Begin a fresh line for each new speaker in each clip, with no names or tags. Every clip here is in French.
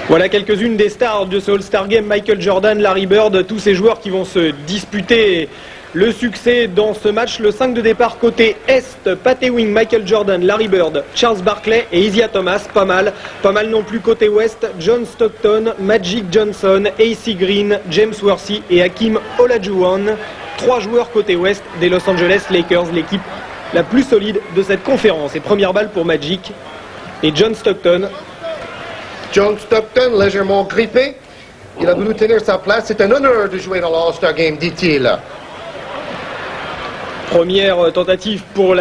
Voilà quelques-unes des stars de ce All-Star Game. Michael Jordan, Larry Bird, tous ces joueurs qui vont se disputer le succès dans ce match. Le 5 de départ côté Est, Pat Ewing, Michael Jordan, Larry Bird, Charles Barkley et Isiah Thomas. Pas mal non plus côté Ouest, John Stockton, Magic Johnson, AC Green, James Worthy et Hakeem Olajuwon. 3 joueurs côté Ouest des Los Angeles Lakers, l'équipe la plus solide de cette conférence. Et première balle pour Magic et John Stockton.
John Stockton, légèrement grippé. Il a voulu tenir sa place. C'est un honneur de jouer dans l'All-Star Game, dit-il.
Première tentative pour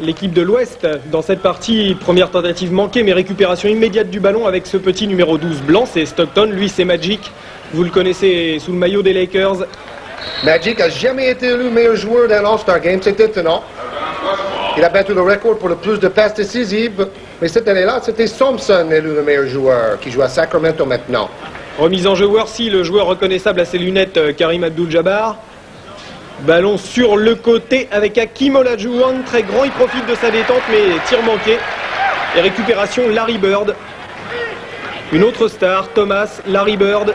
l'équipe de l'Ouest dans cette partie. Première tentative manquée, mais récupération immédiate du ballon avec ce petit numéro 12 blanc. C'est Stockton, lui c'est Magic. Vous le connaissez sous le maillot des Lakers.
Magic n'a jamais été élu meilleur joueur d'un All-Star Game, c'est étonnant. Il a battu le record pour le plus de passes décisives, mais cette année-là, c'était Thompson élu le meilleur joueur, qui joue à Sacramento maintenant.
Remise en jeu Worthy, le joueur reconnaissable à ses lunettes, Karim Abdul-Jabbar. Ballon sur le côté avec Hakeem Olajuwon, très grand, il profite de sa détente, mais tir manqué. Et récupération Larry Bird. Une autre star, Thomas, Larry Bird.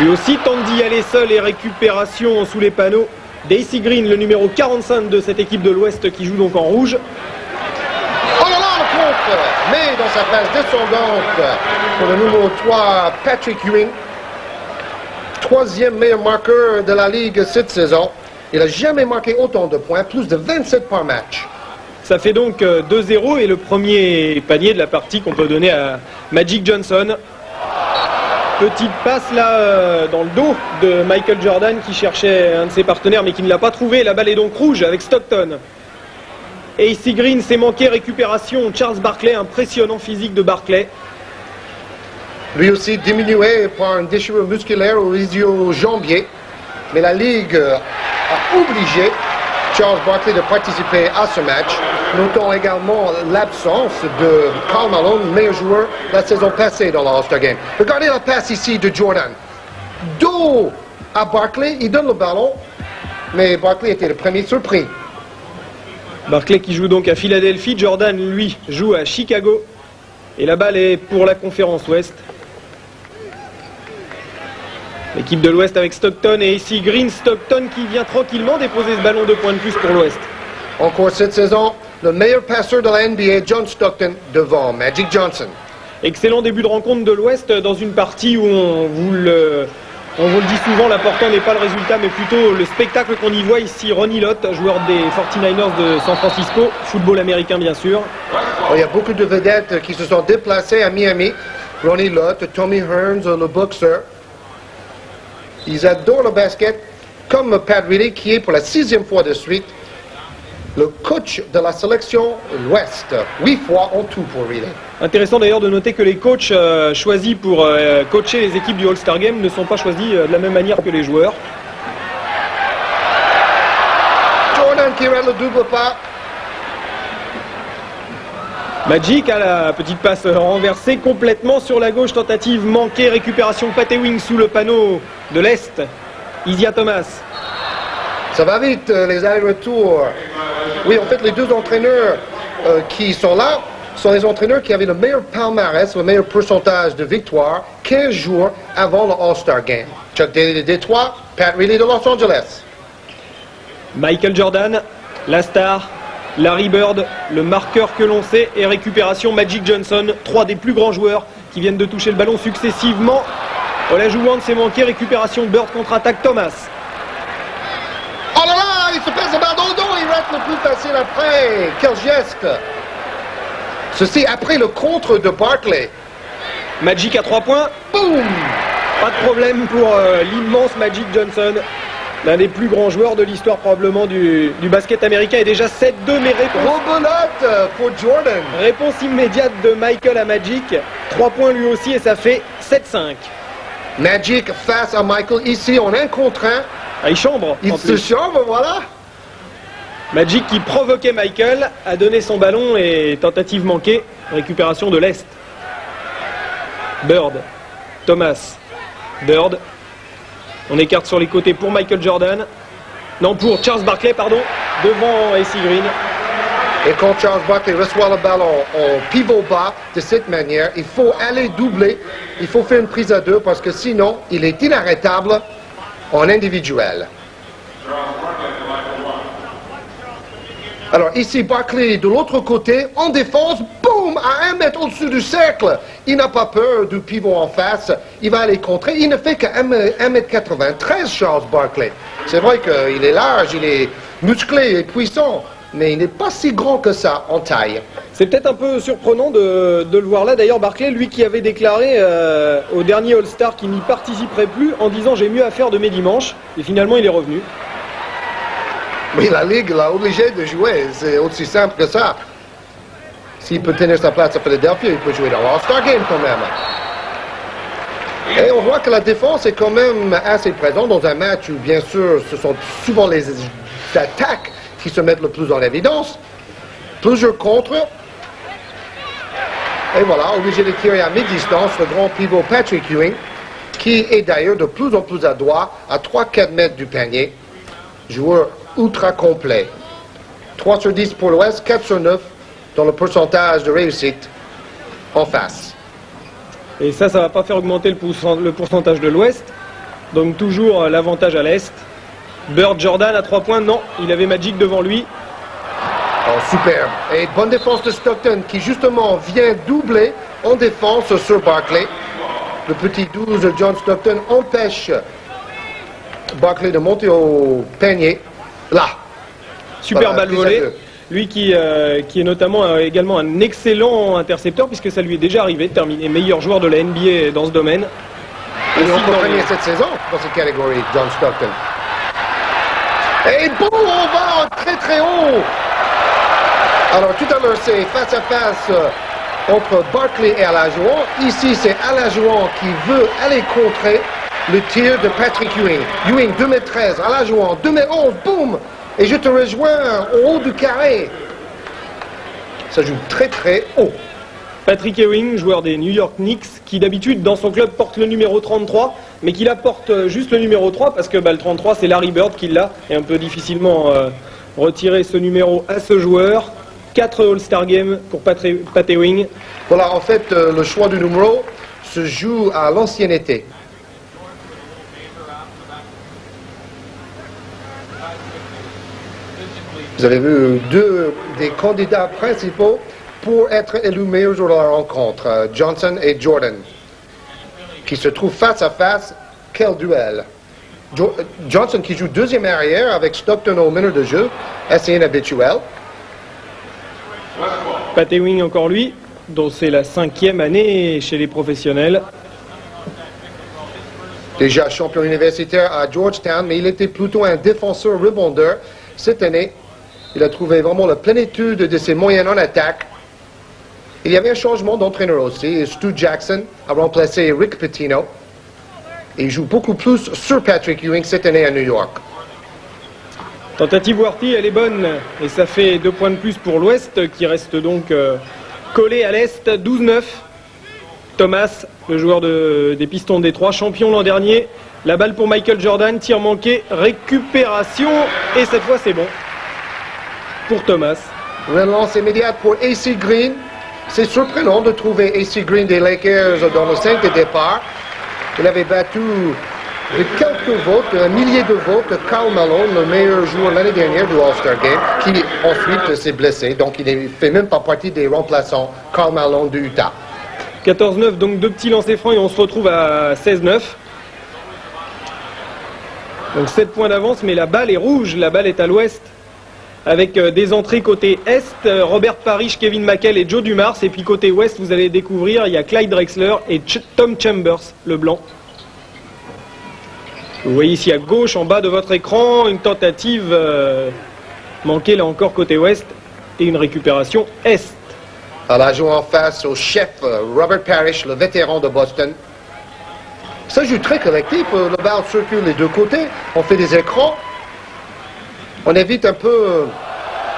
Lui aussi tente d'y aller seul et récupération sous les panneaux. Daisy Green, le numéro 45 de cette équipe de l'Ouest qui joue donc en rouge.
Oh là là, le contre! Mais dans sa phase descendante pour le numéro 3, Patrick Ewing. 3e meilleur marqueur de la Ligue cette saison. Il n'a jamais marqué autant de points, plus de 27 par match.
Ça fait donc 2-0 et le premier panier de la partie qu'on peut donner à Magic Johnson. Petite passe là dans le dos de Michael Jordan qui cherchait un de ses partenaires mais qui ne l'a pas trouvé. La balle est donc rouge avec Stockton. AC Green s'est manqué, récupération. Charles Barkley, impressionnant physique de Barkley.
Lui aussi diminué par une déchirure musculaire au ischio-jambier. Mais la Ligue a obligé Charles Barkley de participer à ce match. Notons également l'absence de Karl Malone, meilleur joueur la saison passée dans l'All-Star Game. Regardez la passe ici de Jordan. Dos à Barkley, il donne le ballon, mais Barkley était le premier surpris.
Barkley qui joue donc à Philadelphie, Jordan lui joue à Chicago. Et la balle est pour la conférence Ouest. L'équipe de l'Ouest avec Stockton et AC Green. Stockton qui vient tranquillement déposer ce ballon de points de plus pour l'Ouest.
Encore cette saison, le meilleur passeur de la NBA, John Stockton, devant Magic Johnson.
Excellent début de rencontre de l'Ouest dans une partie où on vous le dit souvent, l'important n'est pas le résultat mais plutôt le spectacle qu'on y voit ici. Ronnie Lott, joueur des 49ers de San Francisco, football américain bien sûr.
Il y a beaucoup de vedettes qui se sont déplacées à Miami. Ronnie Lott, Tommy Hearns, le boxeur. Ils adorent le basket, comme Pat Riley qui est pour la 6e fois de suite le coach de la sélection Ouest. 8 fois en tout pour Riley.
Intéressant d'ailleurs de noter que les coachs choisis pour coacher les équipes du All-Star Game ne sont pas choisis de la même manière que les joueurs.
Jordan qui rate le double pas.
Magic a la petite passe renversée complètement sur la gauche, tentative manquée, récupération Pat Ewing sous le panneau de l'Est. Isiah Thomas.
Ça va vite, les allers-retours. Oui, en fait, les deux entraîneurs qui sont là sont les entraîneurs qui avaient le meilleur palmarès, le meilleur pourcentage de victoires 15 jours avant le All-Star Game. Chuck Daly de Détroit, Pat Riley de Los Angeles.
Michael Jordan, la star. Larry Bird, le marqueur que l'on sait, et récupération Magic Johnson, 3 des plus grands joueurs qui viennent de toucher le ballon successivement. Olajuwon s'est manqué, récupération Bird contre-attaque Thomas.
Oh là là, il se passe le ballon dans le dos, il rate le plus facile après. Quel geste! Ceci après le contre de Barkley.
Magic à 3 points, boum! Pas de problème pour l'immense Magic Johnson. L'un des plus grands joueurs de l'histoire probablement du basket américain est déjà 7-2, mais
Robelote pour Jordan.
Réponse immédiate de Michael à Magic. 3 points lui aussi et ça fait 7-5.
Magic face à Michael ici en 1 contre 1.
Ah, il chambre.
Il se chambre, voilà.
Magic qui provoquait Michael a donné son ballon et tentative manquée. Récupération de l'Est. Bird. Thomas. Bird. On écarte sur les côtés pour Michael Jordan. Non, pour Charles Barkley, pardon. Devant AC Green.
Et quand Charles Barkley reçoit le ballon en pivot bas de cette manière, il faut aller doubler, il faut faire une prise à deux parce que sinon, il est inarrêtable en individuel. Alors ici, Barkley de l'autre côté, en défense, boum, à 1 mètre au-dessus du cercle. Il n'a pas peur du pivot en face, il va aller contrer. Il ne fait qu'à 1m93, Charles Barkley. C'est vrai qu'il est large, il est musclé et puissant, mais il n'est pas si grand que ça en taille.
C'est peut-être un peu surprenant de le voir là. D'ailleurs, Barkley, lui qui avait déclaré au dernier All-Star qu'il n'y participerait plus en disant « j'ai mieux à faire de mes dimanches ». Et finalement, il est revenu.
Oui, la Ligue l'a obligé de jouer, c'est aussi simple que ça. S'il peut tenir sa place à Philadelphie, il peut jouer dans l'All-Star Game quand même. Et on voit que la défense est quand même assez présente dans un match où, bien sûr, ce sont souvent les attaques qui se mettent le plus en évidence. Plusieurs contre. Et voilà, obligé de tirer à mi-distance le grand pivot Patrick Ewing, qui est d'ailleurs de plus en plus adroit à 3-4 mètres du panier. Joueur ultra complet. 3 sur 10 pour l'Ouest, 4 sur 9 dans le pourcentage de réussite en face.
Et ça va pas faire augmenter le pourcentage de l'Ouest. Donc toujours l'avantage à l'Est. Bird Jordan à 3 points, non, il avait Magic devant lui.
Oh, superbe. Et bonne défense de Stockton qui justement vient doubler en défense sur Barkley. Le petit 12 de John Stockton empêche Barkley de monter au panier. Là.
Super balle volée. Lui qui est notamment également un excellent intercepteur puisque ça lui est déjà arrivé de terminer meilleur joueur de la NBA dans ce domaine.
Il est encore premier cette saison dans cette catégorie, John Stockton. Et boum, on va très très haut. Alors tout à l'heure c'est face à face entre Barkley et Olajuwon. Ici c'est Olajuwon qui veut aller contrer le tir de Patrick Ewing. Ewing 2m13, Olajuwon 2m11, boum. Et je te rejoins au haut du carré. Ça joue très très haut.
Patrick Ewing, joueur des New York Knicks, qui d'habitude dans son club porte le numéro 33, mais qui là porte juste le numéro 3 parce que le 33 c'est Larry Bird qui l'a, et on peut difficilement retirer ce numéro à ce joueur. 4 All-Star Games pour Pat Ewing.
Voilà, en fait, le choix du numéro se joue à l'ancienneté. Vous avez vu deux des candidats principaux pour être élus meilleurs joueurs de la rencontre, Johnson et Jordan, qui se trouvent face à face. Quel duel! Johnson qui joue deuxième arrière avec Stockton au meneur de jeu, assez inhabituel.
Pat Ewing encore lui, dont c'est la 5e année chez les professionnels.
Déjà champion universitaire à Georgetown, mais il était plutôt un défenseur rebondeur. Cette année, il a trouvé vraiment la plénitude de ses moyens en attaque. Il y avait un changement d'entraîneur aussi. Stu Jackson a remplacé Rick Pitino. Et il joue beaucoup plus sur Patrick Ewing cette année à New York.
Tentative Worthy, elle est bonne. Et ça fait 2 points de plus pour l'Ouest, qui reste donc collé à l'Est. 12-9. Thomas, le joueur des Pistons de Détroit, champion l'an dernier. La balle pour Michael Jordan, tir manqué, récupération. Et cette fois, c'est bon. Pour Thomas.
Relance immédiate pour AC Green. C'est surprenant de trouver AC Green des Lakers dans le 5 de départ. Il avait battu de quelques votes, un millier de votes, Karl Malone, le meilleur joueur l'année dernière du All-Star Game, qui ensuite s'est blessé. Donc il ne fait même pas partie des remplaçants Karl Malone de Utah.
14-9, donc 2 petits lancers francs et on se retrouve à 16-9. Donc 7 points d'avance, mais la balle est rouge, la balle est à l'ouest. Avec des entrées côté est, Robert Parrish, Kevin McHale et Joe Dumars. Et puis côté ouest, vous allez découvrir, il y a Clyde Drexler et Tom Chambers, le blanc. Vous voyez ici à gauche, en bas de votre écran, une tentative manquée là encore côté ouest et une récupération est.
Alors, joue en face au chef Robert Parrish, le vétéran de Boston. Ça joue très collectif, le ballon circule les deux côtés, on fait des écrans. On évite un peu...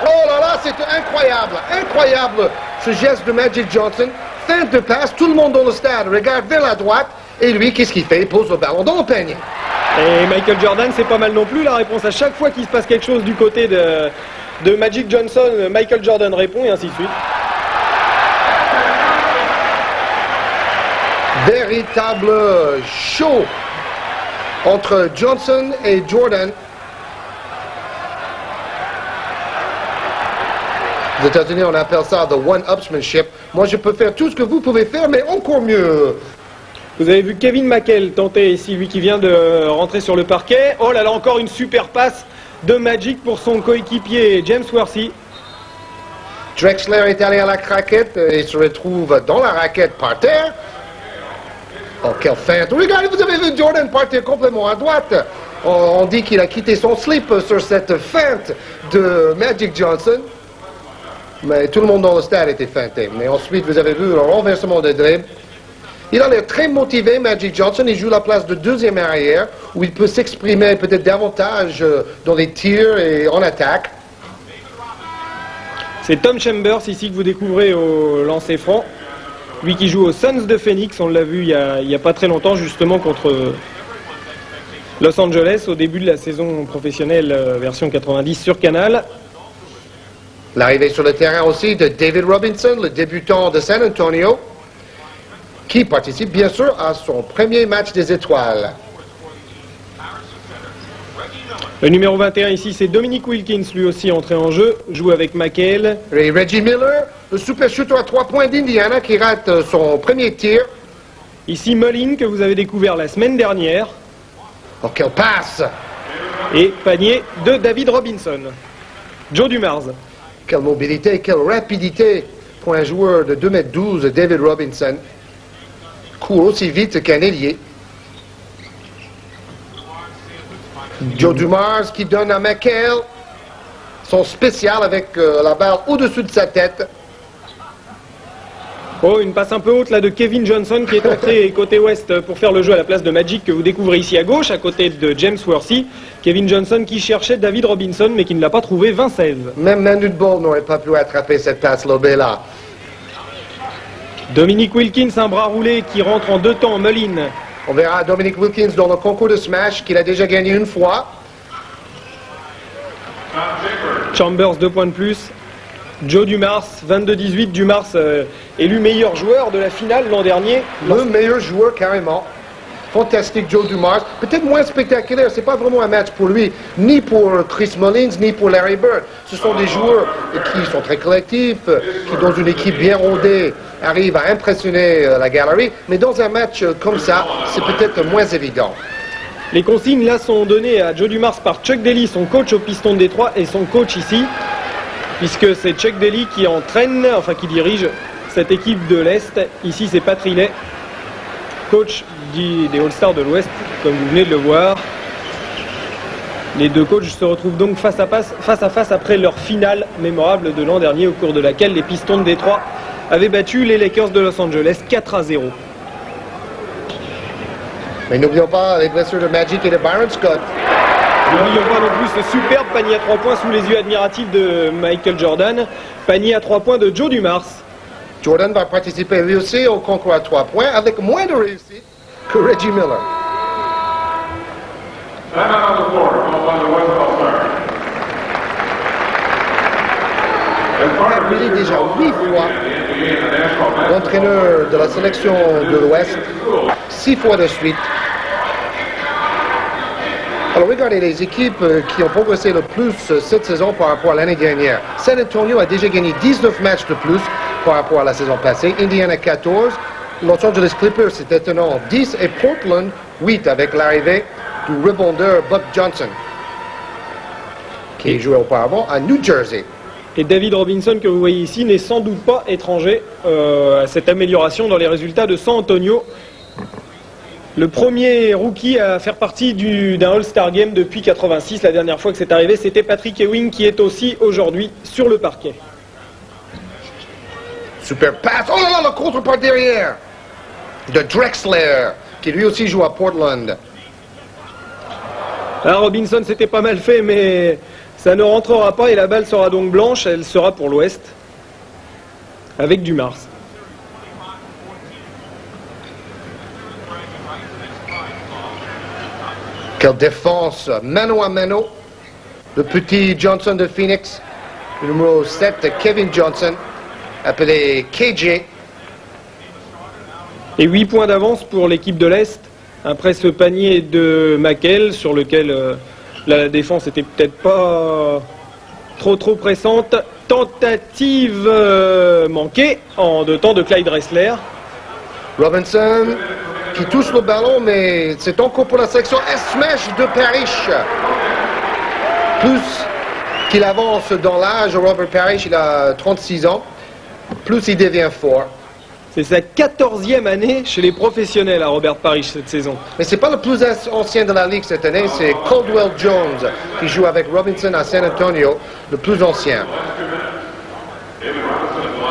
Oh là là, c'est incroyable, incroyable ce geste de Magic Johnson. Fin de passe, tout le monde dans le stade regarde vers la droite. Et lui, qu'est-ce qu'il fait? Il pose le ballon dans le panier.
Et Michael Jordan, c'est pas mal non plus la réponse. À chaque fois qu'il se passe quelque chose du côté de Magic Johnson, Michael Jordan répond et ainsi de suite.
Véritable show entre Johnson et Jordan. Aux États-Unis, on appelle ça the one-upsmanship. Moi, je peux faire tout ce que vous pouvez faire, mais encore mieux.
Vous avez vu Kevin McHale tenter ici, lui qui vient de rentrer sur le parquet. Oh là là, encore une super passe de Magic pour son coéquipier James Worthy.
Drexler est allé à la raquette et se retrouve dans la raquette par terre. Oh, quelle feinte. Regardez, vous avez vu Jordan partir complètement à droite. On dit qu'il a quitté son slip sur cette feinte de Magic Johnson. Mais tout le monde dans le stade était feinté. Mais ensuite, vous avez vu le renversement de dribble. Il a l'air très motivé, Magic Johnson. Il joue la place de deuxième arrière, où il peut s'exprimer peut-être davantage dans les tirs et en attaque.
C'est Tom Chambers ici que vous découvrez au lancer franc. Lui qui joue aux Suns de Phoenix, on l'a vu il y a pas très longtemps justement contre Los Angeles au début de la saison professionnelle version 90 sur Canal.
L'arrivée sur le terrain aussi de David Robinson, le débutant de San Antonio, qui participe bien sûr à son premier match des étoiles.
Le numéro 21 ici, c'est Dominic Wilkins, lui aussi entré en jeu, joue avec McHale.
Et Reggie Miller, le super shooter à 3 points d'Indiana, qui rate son premier tir.
Ici Mullin, que vous avez découvert la semaine dernière.
Oh, quelle passe!
Et panier de David Robinson. Joe Dumars.
Quelle mobilité, quelle rapidité pour un joueur de 2,12 m, David Robinson. Court aussi vite qu'un ailier. Joe Dumars qui donne à McHale son spécial avec la balle au-dessus de sa tête.
Oh, une passe un peu haute là de Kevin Johnson qui est entré côté ouest pour faire le jeu à la place de Magic que vous découvrez ici à gauche, à côté de James Worthy. Kevin Johnson qui cherchait David Robinson mais qui ne l'a pas trouvé, 20-16.
Même Manu Ball n'aurait pas pu attraper cette passe lobée là.
Dominic Wilkins, un bras roulé qui rentre en deux temps, Mullin.
On verra Dominic Wilkins dans le concours de Smash qu'il a déjà gagné une fois.
Chambers, 2 points de plus. Joe Dumars, 22-18. Dumars élu meilleur joueur de la finale l'an dernier.
Le meilleur joueur carrément. Fantastique Joe Dumars. Peut-être moins spectaculaire, c'est pas vraiment un match pour lui, ni pour Chris Mullins, ni pour Larry Bird. Ce sont des joueurs qui sont très collectifs, qui dans une équipe bien rodée arrivent à impressionner la galerie. Mais dans un match comme ça, c'est peut-être moins évident.
Les consignes là sont données à Joe Dumars par Chuck Daly, son coach au Piston de Détroit et son coach ici, puisque c'est Chuck Daly qui entraîne, enfin qui dirige cette équipe de l'Est. Ici c'est Pat Riley, coach des All-Stars de l'Ouest, comme vous venez de le voir. Les deux coachs se retrouvent donc face à face après leur finale mémorable de l'an dernier, au cours de laquelle les Pistons de Détroit avaient battu les Lakers de Los Angeles 4-0.
Mais n'oublions pas les blessures de Magic et de Byron Scott.
N'oublions pas non plus ce superbe panier à 3 points sous les yeux admiratifs de Michael Jordan. Panier à 3 points de Joe Dumars.
Jordan va participer lui aussi au concours à 3 points avec moins de réussite que Reggie Miller. Il est déjà 8 fois l'entraîneur de la sélection de l'Ouest, 6 fois de suite. Alors regardez les équipes qui ont progressé le plus cette saison par rapport à l'année dernière. San Antonio a déjà gagné 19 matchs de plus par rapport à la saison passée. Indiana 14. Los Angeles Clippers, c'est étonnant, 10. Et Portland, 8 avec l'arrivée du rebondeur Buck Johnson, qui jouait auparavant à New Jersey.
Et David Robinson, que vous voyez ici, n'est sans doute pas étranger à cette amélioration dans les résultats de San Antonio. Le premier rookie à faire partie d'un All-Star Game depuis 86. La dernière fois que c'est arrivé, c'était Patrick Ewing qui est aussi aujourd'hui sur le parquet.
Super passe. Oh là là, le contre par derrière de Drexler, qui lui aussi joue à Portland.
Là, Robinson, c'était pas mal fait, mais ça ne rentrera pas et la balle sera donc blanche. Elle sera pour l'Ouest avec Dumars.
Quelle défense, mano à mano, le petit Johnson de Phoenix. Le numéro 7, Kevin Johnson, appelé KJ.
Et 8 points d'avance pour l'équipe de l'Est, après ce panier de McHale, sur lequel la défense était peut-être pas trop pressante. Tentative manquée en 2 temps de Clyde Dressler.
Robinson qui touche le ballon, mais c'est encore pour la sélection. Smash de Parrish. Plus qu'il avance dans l'âge, Robert Parrish, il a 36 ans, plus il devient fort.
C'est sa 14e année chez les professionnels à Robert Parrish cette saison.
Mais c'est pas le plus ancien de la ligue cette année, c'est Caldwell Jones qui joue avec Robinson à San Antonio, le plus ancien.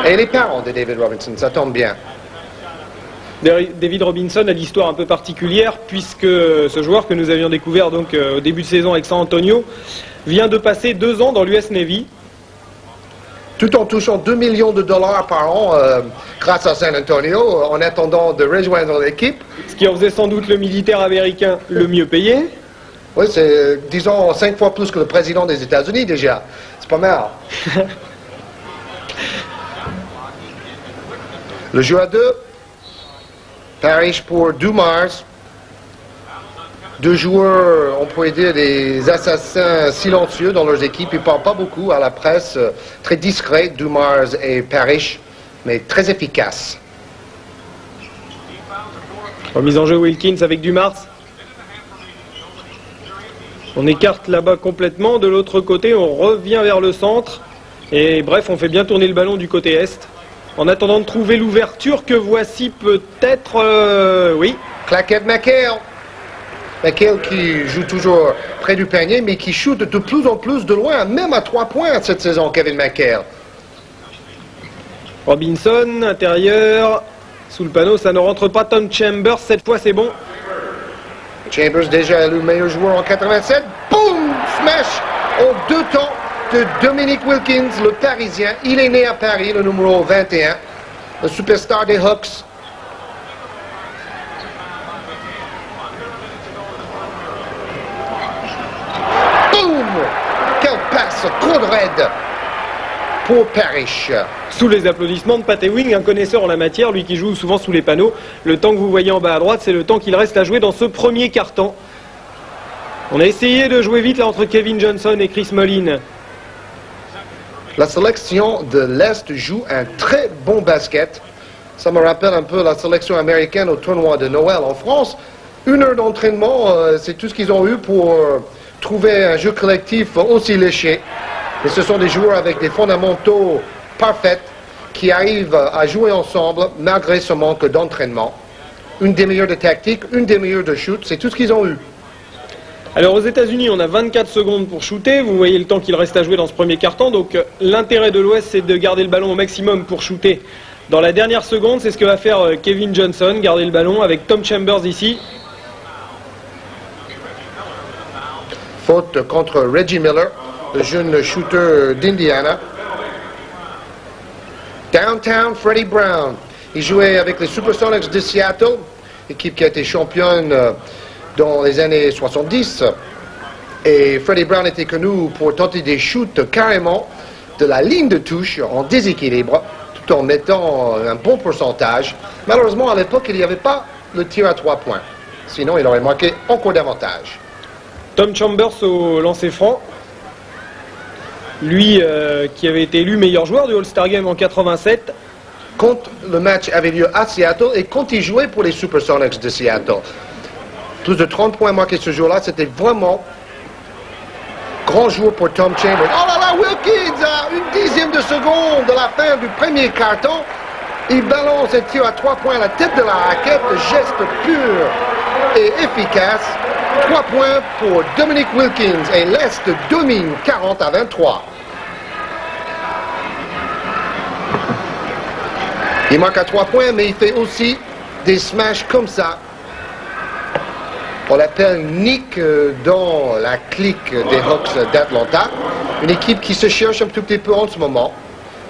Et les parents de David Robinson, ça tombe bien.
David Robinson a l'histoire un peu particulière puisque ce joueur que nous avions découvert donc au début de saison avec San Antonio vient de passer 2 ans dans l'US Navy.
Tout en touchant 2 millions de dollars par an grâce à San Antonio, en attendant de rejoindre l'équipe.
Ce qui en faisait sans doute le militaire américain le mieux payé.
Oui, c'est, disons, 5 fois plus que le président des États-Unis déjà. C'est pas mal. Le joueur 2, Parrish pour Dumars. 2 joueurs, on pourrait dire, des assassins silencieux dans leurs équipes. Ils ne parlent pas beaucoup à la presse, très discrets, Dumars et Parrish, mais très efficaces.
Remise en jeu Wilkins avec Dumars. On écarte là-bas complètement. De l'autre côté, on revient vers le centre. Et bref, on fait bien tourner le ballon du côté est. En attendant de trouver l'ouverture que voici peut-être... oui.
Claquette McHale. McHale qui joue toujours près du panier, mais qui shoot de plus en plus de loin, même à 3 points cette saison, Kevin McHale.
Robinson, intérieur, sous le panneau, ça ne rentre pas. Tom Chambers, cette fois c'est bon.
Chambers déjà élu meilleur joueur en 87. Boum! Smash! En 2 temps de Dominic Wilkins, le Parisien. Il est né à Paris, le numéro 21, le superstar des Hawks. Quelle passe, trop de raide pour Parrish.
Sous les applaudissements de Pat Ewing, un connaisseur en la matière, lui qui joue souvent sous les panneaux. Le temps que vous voyez en bas à droite, c'est le temps qu'il reste à jouer dans ce premier quart-temps. On a essayé de jouer vite là entre Kevin Johnson et Chris Mullin.
La sélection de l'Est joue un très bon basket. Ça me rappelle un peu la sélection américaine au tournoi de Noël en France. 1 heure d'entraînement, c'est tout ce qu'ils ont eu pour trouver un jeu collectif aussi léché. Et ce sont des joueurs avec des fondamentaux parfaits qui arrivent à jouer ensemble malgré ce manque d'entraînement. Une demi-heure de tactique, une demi-heure de shoot, c'est tout ce qu'ils ont eu.
Alors aux États-Unis, on a 24 secondes pour shooter. Vous voyez le temps qu'il reste à jouer dans ce premier quart-temps. Donc l'intérêt de l'Ouest, c'est de garder le ballon au maximum pour shooter. Dans la dernière seconde, c'est ce que va faire Kevin Johnson, garder le ballon avec Tom Chambers ici.
Faute contre Reggie Miller, le jeune shooter d'Indiana. Downtown, Freddie Brown. Il jouait avec les Supersonics de Seattle, équipe qui a été championne dans les années 70. Et Freddie Brown était connu pour tenter des shoots carrément de la ligne de touche en déséquilibre, tout en mettant un bon pourcentage. Malheureusement, à l'époque, il n'y avait pas le tir à 3 points. Sinon, il aurait marqué encore davantage.
Tom Chambers au lancer franc. Lui qui avait été élu meilleur joueur du All-Star Game en 87.
Quand le match avait lieu à Seattle et quand il jouait pour les Supersonics de Seattle. Plus de 30 points marqués ce jour-là, c'était vraiment grand jour pour Tom Chambers. Oh là là, Wilkins à 1/10 de seconde de la fin du premier quart-temps. Il balance un tir à 3 points à la tête de la raquette, geste pur et efficace. 3 points pour Dominic Wilkins et l'Est domine 40-23. Il marque à 3 points, mais il fait aussi des smash comme ça. On l'appelle Nick dans la clique des Hawks d'Atlanta. Une équipe qui se cherche un tout petit peu en ce moment.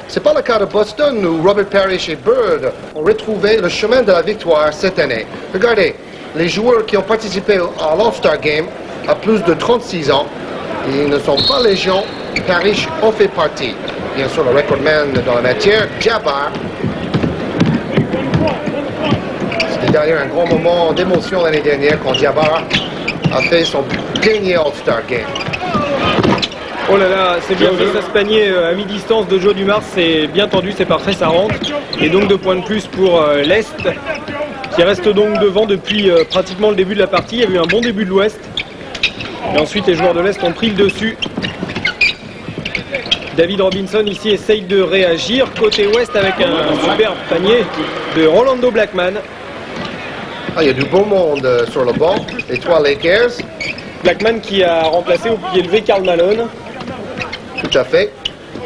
Ce n'est pas le cas de Boston où Robert Parrish et Bird ont retrouvé le chemin de la victoire cette année. Regardez, les joueurs qui ont participé à l'All-Star Game à plus de 36 ans, ils ne sont pas les gens Parrish en fait partie. Bien sûr, le recordman dans la matière, Jabbar. C'était derrière un grand moment d'émotion l'année dernière quand Jabbar a fait son dernier All-Star Game.
Oh là là, c'est bien fait, ça se panier à mi-distance de Joe Dumars, c'est bien tendu, c'est parfait, ça rentre. Et donc 2 points de plus pour l'Est, qui reste donc devant depuis pratiquement le début de la partie. Il y a eu un bon début de l'Ouest. Et ensuite les joueurs de l'Est ont pris le dessus. David Robinson ici essaye de réagir. Côté Ouest avec un superbe panier de Rolando Blackman.
Ah, il y a du beau monde sur le banc, les 3 Lakers.
Blackman qui a remplacé au pied levé Karl Malone.
Tout à fait.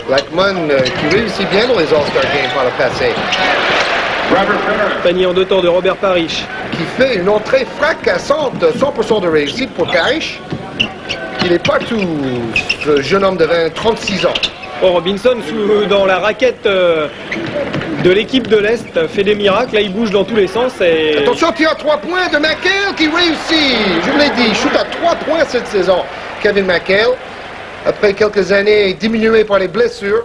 Blackman qui réussit bien dans les All-Star Games par le passé.
Panier en 2 temps de Robert Parrish.
Qui fait une entrée fracassante, 100% de réussite pour Parrish. Il est partout, ce jeune homme de 36 ans.
Oh, Robinson dans la raquette de l'équipe de l'Est fait des miracles. Là, il bouge dans tous les sens. Et...
Attention, tir à 3 points de McHale qui réussit. Je vous l'ai dit, il shoot à 3 points cette saison. Kevin McHale, après quelques années diminuées par les blessures,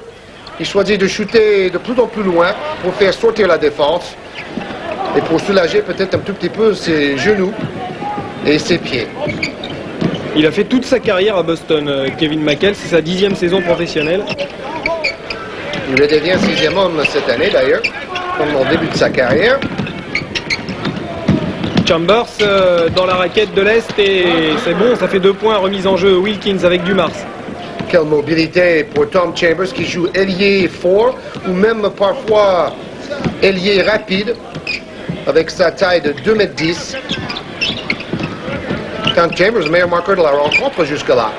il choisit de shooter de plus en plus loin pour faire sortir la défense et pour soulager peut-être un tout petit peu ses genoux et ses pieds.
Il a fait toute sa carrière à Boston, Kevin McHale. C'est sa 10e saison professionnelle.
Il redevient 6e homme cette année d'ailleurs, comme au début de sa carrière.
Chambers dans la raquette de l'Est et c'est bon, ça fait 2 points, remise en jeu Wilkins avec Dumars.
Quelle mobilité pour Tom Chambers qui joue ailier fort ou même parfois ailier rapide avec sa taille de 2,10 m. Tom Chambers, meilleur marqueur de la rencontre jusque-là.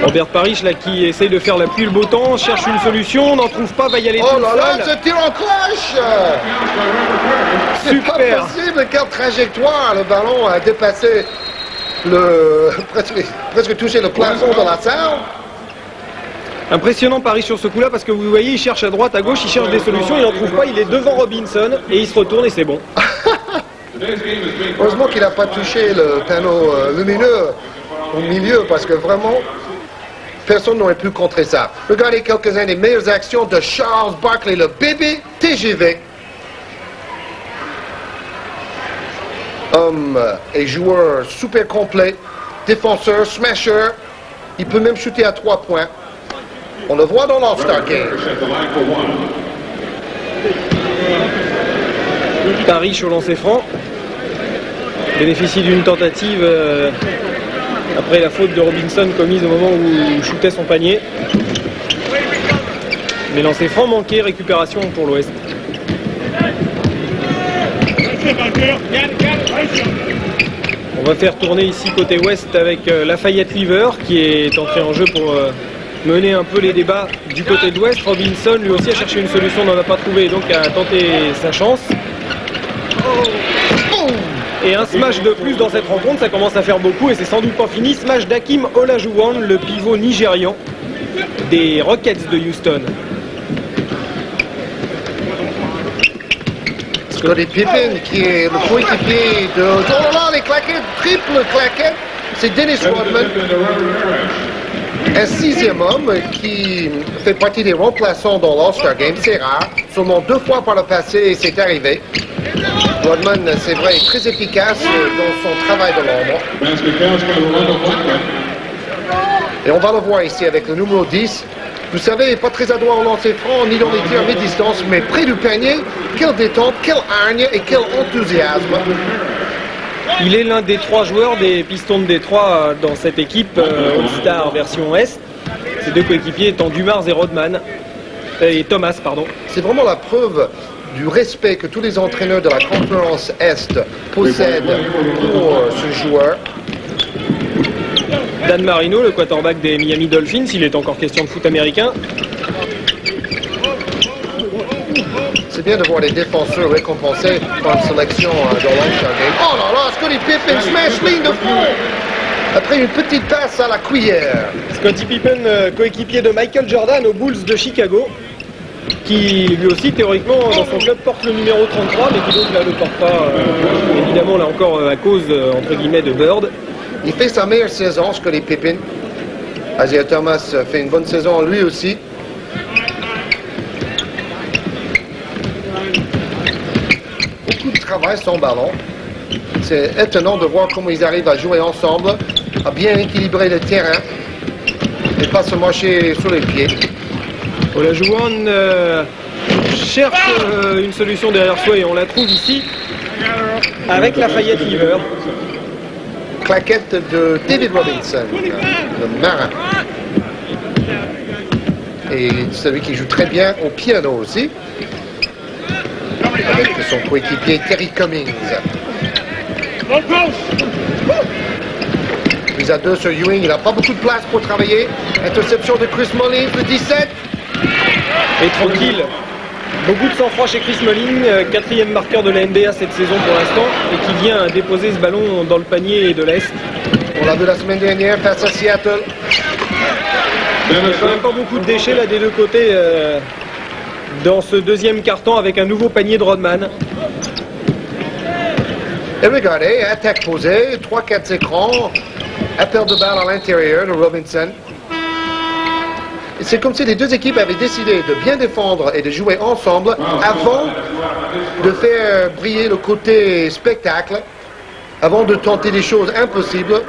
Robert Parrish là qui essaye de faire la pluie et le beau temps, cherche une solution, n'en trouve pas, va y aller
tout
seul.
Oh là là, ce tir en cloche! C'est pas possible, quelle trajectoire! Le ballon a dépassé presque touché le plafond de la salle.
Impressionnant Parrish sur ce coup-là parce que vous voyez, il cherche à droite, à gauche, il cherche des solutions, il n'en trouve pas, il est devant Robinson et il se retourne et c'est bon.
Heureusement qu'il n'a pas touché le panneau lumineux au milieu parce que vraiment, personne n'aurait pu contrer ça. Regardez quelques-unes des meilleures actions de Charles Barkley, le bébé TGV. Homme et joueur super complet, défenseur, smasher. Il peut même shooter à 3 points. On le voit dans l'All-Star Game.
Parrish au lancer franc. Bénéficie d'une tentative après la faute de Robinson commise au moment où il shootait son panier. Mais lancer franc manqué, récupération pour l'Ouest. On va faire tourner ici côté Ouest avec Lafayette Lever qui est entré en jeu pour mener un peu les débats du côté de l'Ouest. Robinson lui aussi a cherché une solution, n'en a pas trouvé, donc a tenté sa chance. Et un smash de plus dans cette rencontre, ça commence à faire beaucoup et c'est sans doute pas fini. Smash d'Hakeem Olajuwon, le pivot nigérian des Rockets de Houston.
Scottie Pippen qui est le coéquipier de... Oh là là, les claquettes, triple claquette. C'est Dennis Rodman, un 6e homme qui fait partie des remplaçants dans l'All-Star Game. C'est rare, seulement 2 fois par le passé c'est arrivé. Rodman, c'est vrai, est très efficace dans son travail de l'ombre. Et on va le voir ici avec le numéro 10. Vous savez, pas très adroit au lancer franc, ni dans les tirs à mi-distance, mais près du panier. Quelle détente, quelle hargne et quel enthousiasme.
Il est l'un des 3 joueurs des Pistons de Détroit dans cette équipe All-Star version Est. Ses 2 coéquipiers étant Dumars et Rodman. Et Thomas, pardon.
C'est vraiment la preuve du respect que tous les entraîneurs de la conférence Est possèdent pour ce joueur.
Dan Marino, le quarterback des Miami Dolphins, il est encore question de foot américain.
C'est bien de voir les défenseurs récompensés par une sélection dans l'All-Star Game. Oh là là, Scottie Pippen smash ligne de fond après une petite passe à la cuillère.
Scottie Pippen, coéquipier de Michael Jordan aux Bulls de Chicago, qui lui aussi théoriquement dans son club porte le numéro 33 mais qui donc là ne porte pas évidemment là encore à cause entre guillemets de Bird.
Il fait sa meilleure saison, Scottie Pippen. Isaiah Thomas fait une bonne saison lui aussi. Beaucoup de travail son ballon. C'est étonnant de voir comment ils arrivent à jouer ensemble, à bien équilibrer le terrain et pas se marcher sur les pieds.
Olajuwon cherche une solution derrière soi et on la trouve ici avec Lafayette Lever.
Claquette de David Robinson, le marin. Et celui qui joue très bien au piano aussi, avec son coéquipier Terry Cummings. Mise à 2 sur Ewing, il n'a pas beaucoup de place pour travailler. Interception de Chris Mullins, le 17.
Et tranquille. Beaucoup de sang-froid chez Chris Mullins, 4e marqueur de la NBA cette saison pour l'instant, et qui vient déposer ce ballon dans le panier de l'Est.
On l'a vu la semaine dernière face à Seattle.
Il n'y a quand même pas beaucoup de déchets là des deux côtés dans ce deuxième quart-temps avec un nouveau panier de Rodman.
Et regardez, attaque posée, 3-4 écrans, appel de balle à l'intérieur de Robinson. C'est comme si les deux équipes avaient décidé de bien défendre et de jouer ensemble avant de faire briller le côté spectacle, avant de tenter des choses impossibles,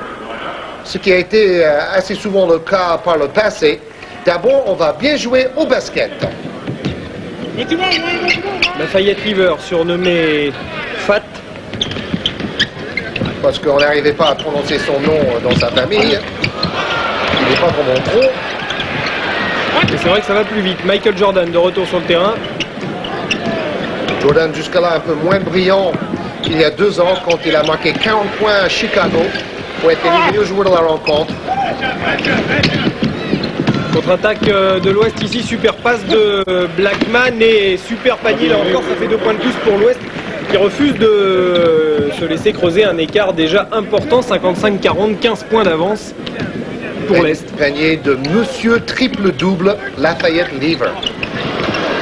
ce qui a été assez souvent le cas par le passé. D'abord, on va bien jouer au basket.
Lafayette Lever, surnommé Fat.
Parce qu'on n'arrivait pas à prononcer son nom dans sa famille. Il n'est pas vraiment pro.
Et c'est vrai que ça va plus vite. Michael Jordan de retour sur le terrain.
Jordan jusqu'à là un peu moins brillant qu'il y a 2 ans quand il a marqué 40 points à Chicago pour être le meilleur joueur de la rencontre.
Contre-attaque de l'Ouest ici, super passe de Blackman et super panier là encore, ça fait 2 points de plus pour l'Ouest qui refuse de se laisser creuser un écart déjà important, 55-40, 15 points d'avance pour l'Est.
Panier de Monsieur Triple-Double, Lafayette Lever.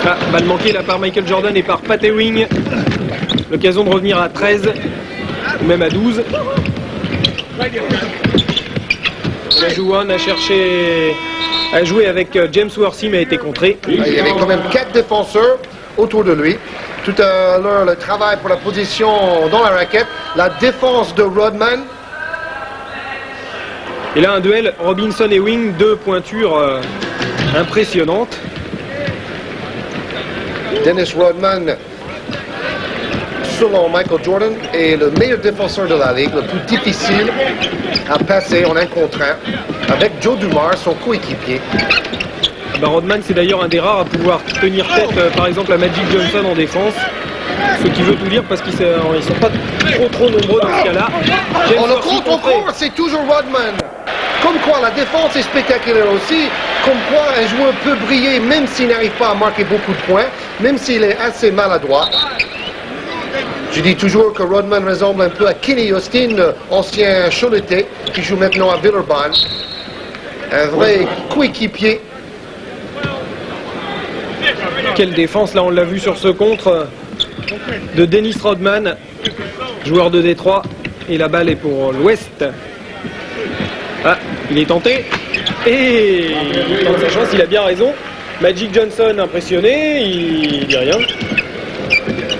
Ah, balle manquée là par Michael Jordan et par Pat Ewing. L'occasion de revenir à 13 ou même à 12. Olajuwon a cherché à jouer avec James Worthy mais a été contré.
Il y avait quand même 4 défenseurs autour de lui. Tout à l'heure, le travail pour la position dans la raquette. La défense de Rodman.
Et là, un duel Robinson et Ewing, 2 pointures impressionnantes.
Dennis Rodman, selon Michael Jordan, est le meilleur défenseur de la ligue, le plus difficile à passer en 1 contre 1, avec Joe Dumars, son coéquipier.
Rodman, c'est d'ailleurs un des rares à pouvoir tenir tête, par exemple, à Magic Johnson en défense. Ce qui veut tout dire parce qu'ils ne sont pas trop nombreux dans ce cas-là.
Le contre-corps, c'est toujours Rodman. Comme quoi, la défense est spectaculaire aussi. Comme quoi, un joueur peut briller même s'il n'arrive pas à marquer beaucoup de points, même s'il est assez maladroit. Je dis toujours que Rodman ressemble un peu à Kenny Austin, ancien Choletais, qui joue maintenant à Villeurbanne. Un vrai coéquipier.
Quelle défense, là on l'a vu sur ce contre de Dennis Rodman, joueur de Détroit, et la balle est pour l'Ouest. Ah, il est tenté, et il tente sa chance, il a bien raison. Magic Johnson impressionné, il dit rien.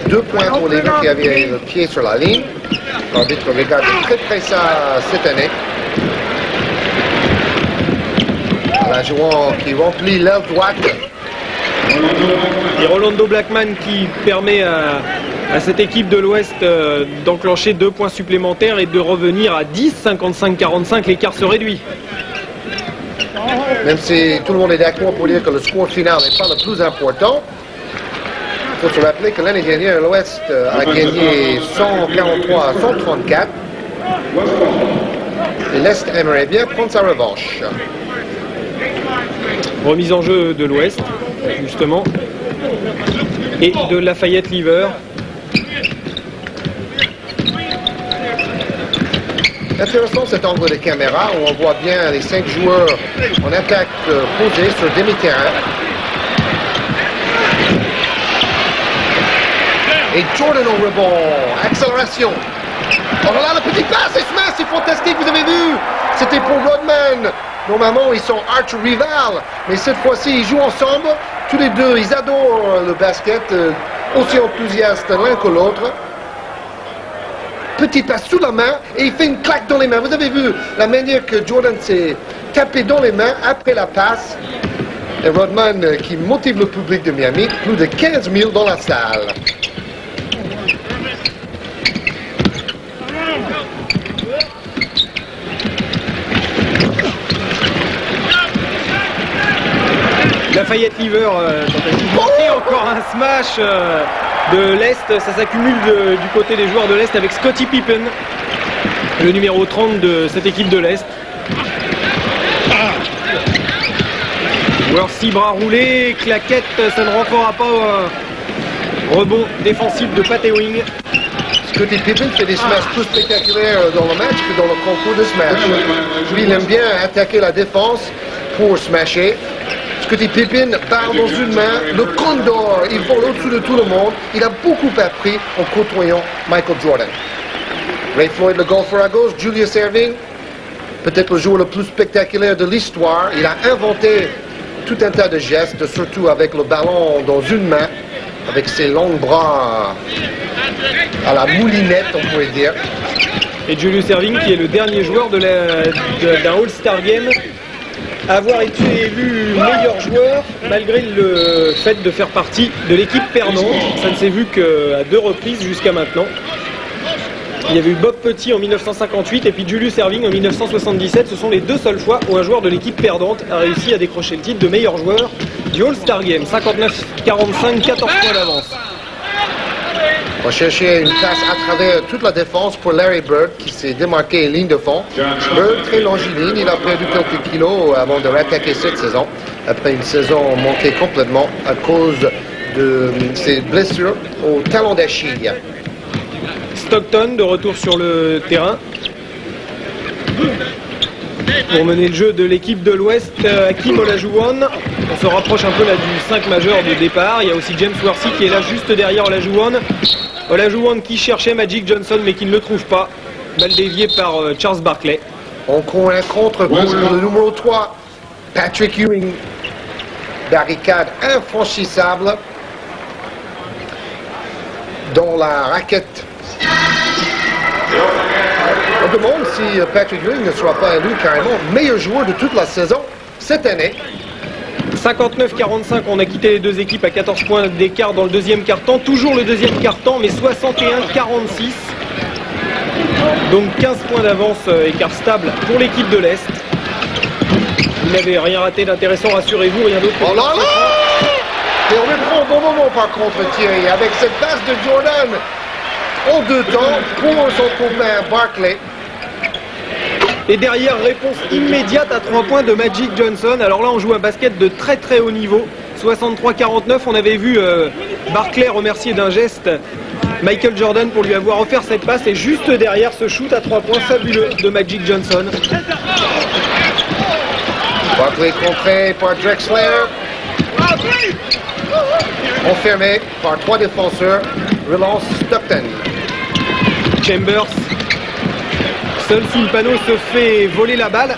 2 points pour les deux qui avaient le pied sur la ligne. L'arbitre regarde très près ça cette année. La joueur qui remplit l'aile droite.
Et Rolando Blackman qui permet à cette équipe de l'Ouest d'enclencher 2 points supplémentaires et de revenir à 10, 55-45, l'écart se réduit.
Même si tout le monde est d'accord pour dire que le score final n'est pas le plus important, il faut se rappeler que l'année dernière, l'Ouest a gagné 143 à 134. Et l'Est aimerait bien prendre sa revanche.
Remise en jeu de l'Ouest, justement, et de Lafayette Lever.
Intéressant cet angle de caméra où on voit bien les 5 joueurs en attaque posés sur demi-terrain. Et Jordan au rebond, accélération. Oh là, le petit passe, et smash, c'est fantastique, vous avez vu. C'était pour Rodman. Normalement, ils sont arch rival, mais cette fois-ci, ils jouent ensemble. Tous les deux, ils adorent le basket, aussi enthousiastes l'un que l'autre. Petit passe sous la main, et il fait une claque dans les mains. Vous avez vu la manière que Jordan s'est tapé dans les mains après la passe. Et Rodman qui motive le public de Miami, plus de 15 000 dans la salle.
Lafayette Lever et encore un smash de l'Est. Ça s'accumule du côté des joueurs de l'Est avec Scottie Pippen, le numéro 30 de cette équipe de l'Est. Worthy, bras roulés, claquette, ça ne rentrera pas. Rebond défensif de Pat Ewing.
Scottie Pippen fait des smashes plus spectaculaires dans le match que dans le concours de smash. Lui, il aime bien attaquer la défense pour smasher. Scottie Pippen part dans une main, le condor, il vole au-dessus de tout le monde. Il a beaucoup appris en côtoyant Michael Jordan. Ray Floyd, le golfeur à gauche, Julius Erving, peut-être le joueur le plus spectaculaire de l'histoire. Il a inventé tout un tas de gestes, surtout avec le ballon dans une main, avec ses longs bras à la moulinette, on pourrait dire.
Et Julius Erving, qui est le dernier joueur d'un All-Star Game à avoir été élu meilleur joueur, malgré le fait de faire partie de l'équipe perdante. Ça ne s'est vu qu'à 2 reprises jusqu'à maintenant. Il y avait eu Bob Petit en 1958 et puis Julius Erving en 1977. Ce sont les 2 seules fois où un joueur de l'équipe perdante a réussi à décrocher le titre de meilleur joueur du All-Star Game. 59-45, 14 points d'avance.
On va chercher une passe à travers toute la défense pour Larry Bird qui s'est démarqué en ligne de fond. Bird très longiligne, il a perdu quelques kilos avant de rattaquer cette saison. Après une saison manquée complètement à cause de ses blessures au talon d'Achille.
Stockton de retour sur le terrain pour mener le jeu de l'équipe de l'Ouest. Hakeem Olajuwon, on se rapproche un peu là du 5 majeur de départ. Il y a aussi James Worthy qui est là juste derrière Olajuwon. Olajuwon qui cherchait Magic Johnson mais qui ne le trouve pas. Balle déviée par Charles Barkley.
Encore un contre pour le numéro 3, Patrick Ewing. Barricade infranchissable dans la raquette. On demande si Patrick Ewing ne sera pas élu carrément meilleur joueur de toute la saison cette année.
59-45, on a quitté les 2 équipes à 14 points d'écart dans le deuxième quart-temps. Toujours le deuxième quart-temps, mais 61-46. Donc 15 points d'avance, écart stable pour l'équipe de l'Est. Vous n'avez rien raté d'intéressant, rassurez-vous, rien d'autre.
Oh là là! Et on reprend au bon moment par contre Thierry, avec cette passe de Jordan en 2 temps pour son copain Barkley.
Et derrière, réponse immédiate à 3 points de Magic Johnson. Alors là, on joue un basket de très très haut niveau. 63-49, on avait vu Barkley remercier d'un geste Michael Jordan pour lui avoir offert cette passe. Et juste derrière, ce shoot à 3 points fabuleux de Magic Johnson.
Barkley contré par Drexler. Enfermé par 3 défenseurs. Relance Stockton.
Chambers. Seul sous le panneau se fait voler la balle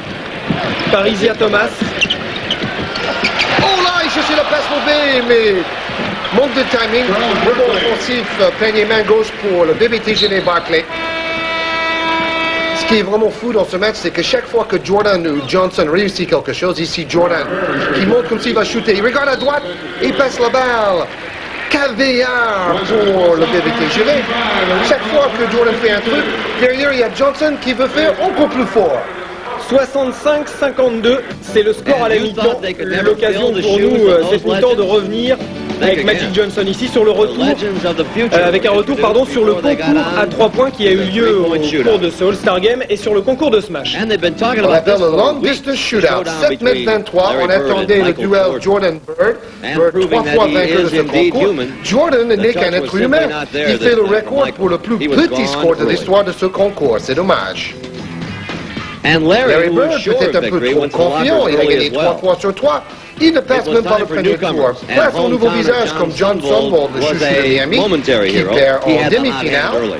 par Isaiah Thomas.
Oh là, il cherchait la passe levée, mais manque de timing. Rebond offensif, panier main gauche pour le BBTGD Barkley. Ce qui est vraiment fou dans ce match, c'est que chaque fois que Jordan ou Johnson réussit quelque chose, ici Jordan, qui montre comme s'il va shooter, il regarde à droite et il passe la balle. Caviar pour le BBTGD. Chaque fois que Jordan fait un truc, derrière il y a Johnson qui veut faire encore plus fort.
65-52, c'est le score à la mi-temps. L'occasion pour nous, cette mi-temps, de revenir avec Magic Johnson ici sur le retour, avec un retour sur le concours à 3 points qui a eu lieu au cours de ce All-Star Game et sur le concours de Smash.
On appelle le Long Distance Shootout. 7m23, on attendait le duel Jordan-Bird. Bird 3 fois vainqueur de ce concours. Jordan n'est qu'un être humain. Il fait le record pour le plus petit score de l'histoire de ce concours. C'est dommage. Larry Bird peut-être un peu trop confiant, il a gagné 3 fois sur 3. Il ne passe même pas le premier tour. Place au nouveau visage comme John Sumwalt, le chouchou de Miami, qui perd en demi-finale.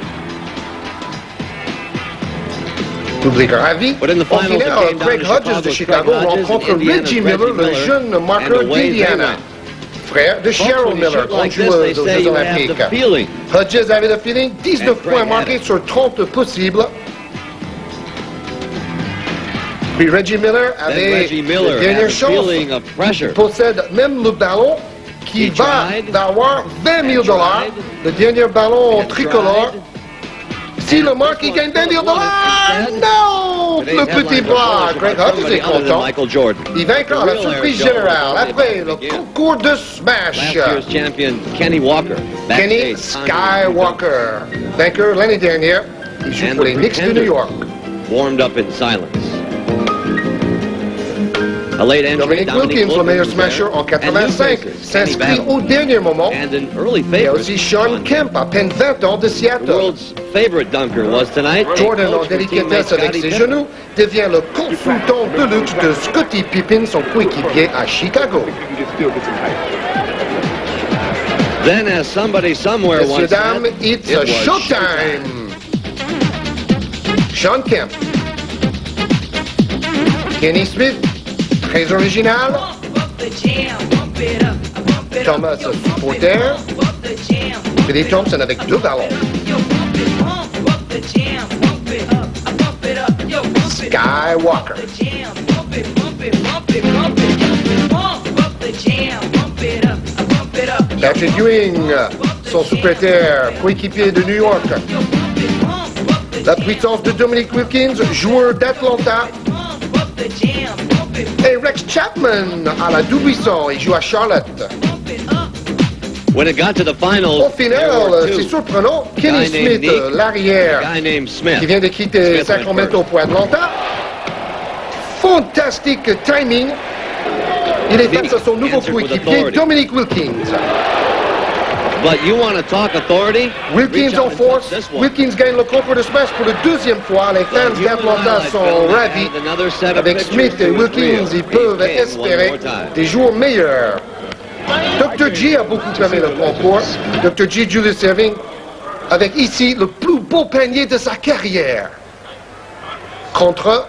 Public ravi.
But in the
Au
finals, it
final,
came down
Craig
to
Hodges de
Chicago's
Chicago
Craig Hodges
rencontre
and Indiana's
Reggie Miller,
Reggie
le
Miller,
jeune
and
marqueur
away they
d'Indiana.
went.
Frère de
Folks,
Cheryl
when you
Miller,
shoot like this,
joueuse
they
aux
say
Jeux
you have
Olympiques.
the feeling.
Hodges avait le feeling, 19
And Craig
points
had
marqués
it.
sur 30 possibles. Puis Reggie Miller
Then
avait
Reggie Miller
la dernière
had a
chance.
feeling of pressure.
Il possède même le ballon qui
He
va
tried,
avoir 20 000 $.
tried,
Le dernier ballon
and
tricolore.
tried.
Si le marque, il gagne 20 000 $. Non!
Today's
Le petit
headlines
bras.
are
Greg
about
Hodges
somebody
est
other than
content.
Michael Jordan.
Il vaincra la
The real
surprise
Eric Jones
générale
before
après
they
le
begin.
concours de smash.
Last year's champion Kenny Walker.
Kenny
backstage,
Skywalker, vainqueur l'année dernière. Il joue
And
pour
the
les Knicks de New
Pretenders
York.
warmed up in silence. A late entry,
Dominic Wilkins, le meilleur smasher en 85, s'inscrit au dernier moment.
And an early
Il y a
favorite,
aussi Sean Kemp, à peine 20 ans de
the
Seattle.
world's favorite dunker was tonight.
Jordan, en
Coach for
délicatesse
teammate
avec
Scottie
ses
Pippen.
genoux, devient le consultant de luxe de Scottie Pippen, son coéquipier à Chicago.
Then, as somebody somewhere
Messieurs,
once
dames,
said,
it's
it was
showtime. Sean Kemp. Kenny Smith, très original. Thomas Porter. Billy Thompson avec 2 ballons. Skywalker. Patrick Ewing, son secrétaire, coéquipier de New York. La puissance de Dominic Wilkins, joueur d'Atlanta. Et Rex Chapman à la Dubuisson, il joue à Charlotte.
When it got to the finals,
Au final, c'est surprenant, Kenny
Guy named
Smith,
Nick,
l'arrière,
a guy named Smith.
qui vient de quitter
Smith
Sacramento
went
pour Atlanta. Fantastique timing. Il est face à son nouveau
Answered with
coéquipier,
authority.
Dominic Wilkins.
But you want to talk authority?
Wilkins
Reach out
en
and
force.
touch this one.
Wilkins gagne le concours de smash pour la 2e fois. Les fans
You
d'Atlanta
realize,
sont
Bill,
ravis.
and another set of
Avec
pictures
Smith et
to his
Wilkins,
reel.
ils peuvent
He came
espérer
one more time.
des jours meilleurs. Dr. G a beaucoup aimé le concours. Dr. G, Julius Erving, avec ici le plus beau panier de sa carrière. Contre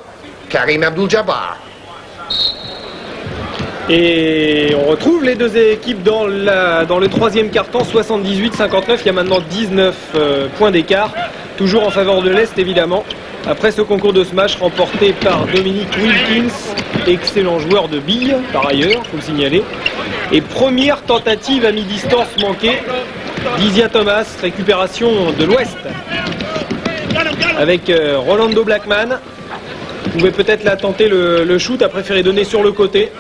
Karim Abdul-Jabbar.
Et on retrouve les deux équipes dans le troisième quart-temps, 78-59. Il y a maintenant 19 points d'écart, toujours en faveur de l'Est évidemment. Après ce concours de smash remporté par Dominic Wilkins, excellent joueur de billes par ailleurs, il faut le signaler. Et première tentative à mi-distance manquée d'Isia Thomas, récupération de l'Ouest. Avec Rolando Blackman, pouvait peut-être la tenter le shoot, a préféré donner sur le côté.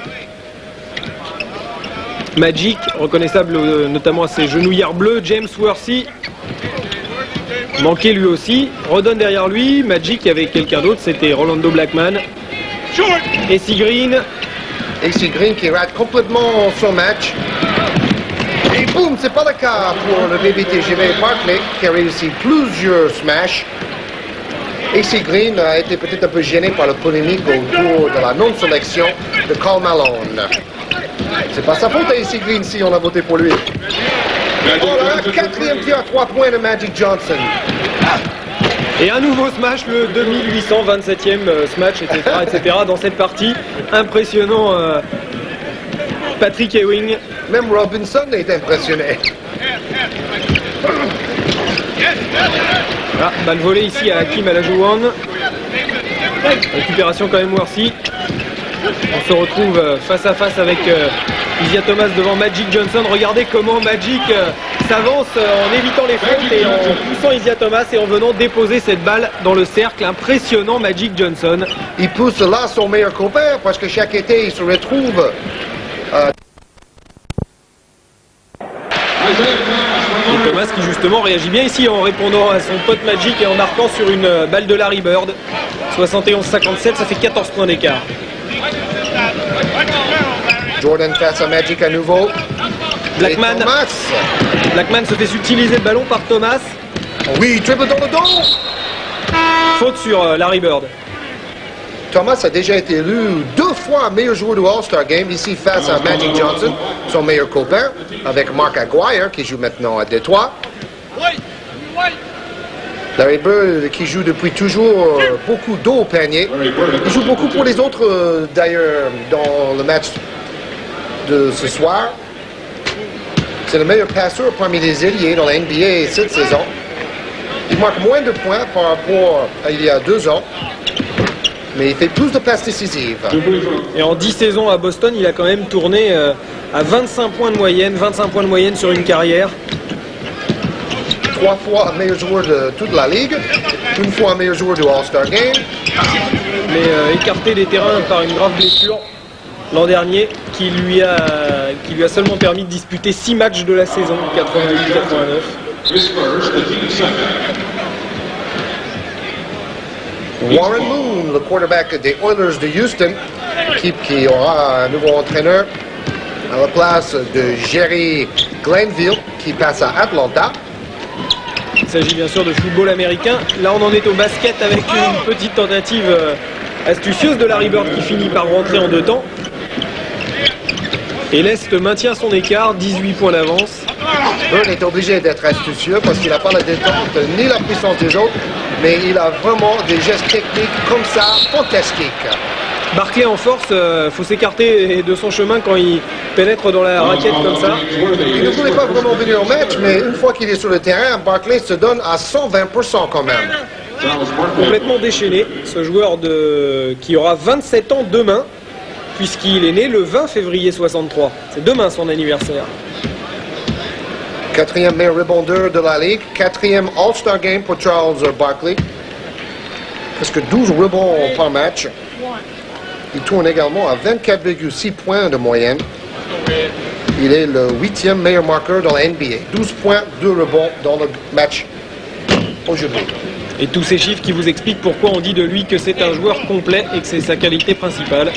Magic, reconnaissable notamment à ses genouillères bleues. James Worthy, manqué lui aussi. Redonne derrière lui. Magic avec quelqu'un d'autre, c'était Rolando Blackman. Et AC Green.
AC Green qui rate complètement son match. Et boum, c'est pas le cas pour le BBTGV Barclay qui a réussi plusieurs smash. AC Green a été peut-être un peu gêné par la polémique autour de la non-sélection de Karl Malone. C'est pas sa faute à AC Green si on a voté pour lui. Oh là, 4e tir à 3 points de Magic Johnson.
Et un nouveau smash, le 2827e smash, etc. dans cette partie. Impressionnant, Patrick Ewing.
Même Robinson est impressionné.
Ah, balle volée ici à Hakim Olajuwon. Récupération quand même Worthy. On se retrouve face à face avec Isia Thomas devant Magic Johnson. Regardez comment Magic s'avance en évitant les fautes et en poussant Isia Thomas et en venant déposer cette balle dans le cercle. Impressionnant Magic Johnson.
Il pousse là son meilleur copain parce que chaque été il se retrouve.
Et Thomas qui justement réagit bien ici en répondant à son pote Magic et en marquant sur une balle de Larry Bird. 71-57, ça fait 14 points d'écart.
Jordan face à Magic à nouveau.
Blackman.
Et Thomas.
Blackman se fait subtiliser le ballon par Thomas.
Oui, triple dans le dos.
Faute sur Larry Bird.
Thomas a déjà été élu 2 fois meilleur joueur du All-Star Game, ici face à Magic Johnson, son meilleur copain, avec Mark Aguirre qui joue maintenant à Détroit. Larry Bird qui joue depuis toujours beaucoup d'eau au panier. Il joue beaucoup pour les autres d'ailleurs dans le match de ce soir. C'est le meilleur passeur parmi les ailiers dans la NBA cette saison. Il marque moins de points par rapport à il y a 2 ans. Mais il fait plus de passes décisives.
Et en 10 saisons à Boston, il a quand même tourné à 25 points de moyenne. 25 points de moyenne sur une carrière.
3 fois meilleur joueur de toute la ligue. 1 fois meilleur joueur du All-Star Game.
Mais écarté des terrains par une grave blessure l'an dernier qui lui a seulement permis de disputer 6 matchs de la saison, 88-89.
Warren Moon, le quarterback des Oilers de Houston, équipe qui aura un nouveau entraîneur à la place de Jerry Glanville qui passe à Atlanta.
Il s'agit bien sûr de football américain. Là, on en est au basket avec une petite tentative astucieuse de Larry Bird qui finit par rentrer en 2 temps. Et l'Est maintient son écart, 18 points d'avance.
Bird est obligé d'être astucieux parce qu'il n'a pas la détente ni la puissance des autres, mais il a vraiment des gestes techniques comme ça, fantastiques.
Barclay en force, faut s'écarter de son chemin quand il pénètre dans la raquette comme ça.
Il ne voulait pas vraiment venir au match, mais une fois qu'il est sur le terrain, Barclay se donne à 120% quand même.
Complètement déchaîné, ce joueur qui aura 27 ans demain, puisqu'il est né le 20 février 63. C'est demain son anniversaire.
4e meilleur rebondeur de la Ligue, 4e All-Star Game pour Charles Barkley. Presque 12 rebonds par match. Il tourne également à 24,6 points de moyenne. Il est le 8e meilleur marqueur dans la NBA. 12 points, 2 rebonds dans le match aujourd'hui.
Et tous ces chiffres qui vous expliquent pourquoi on dit de lui que c'est un joueur complet et que c'est sa qualité principale.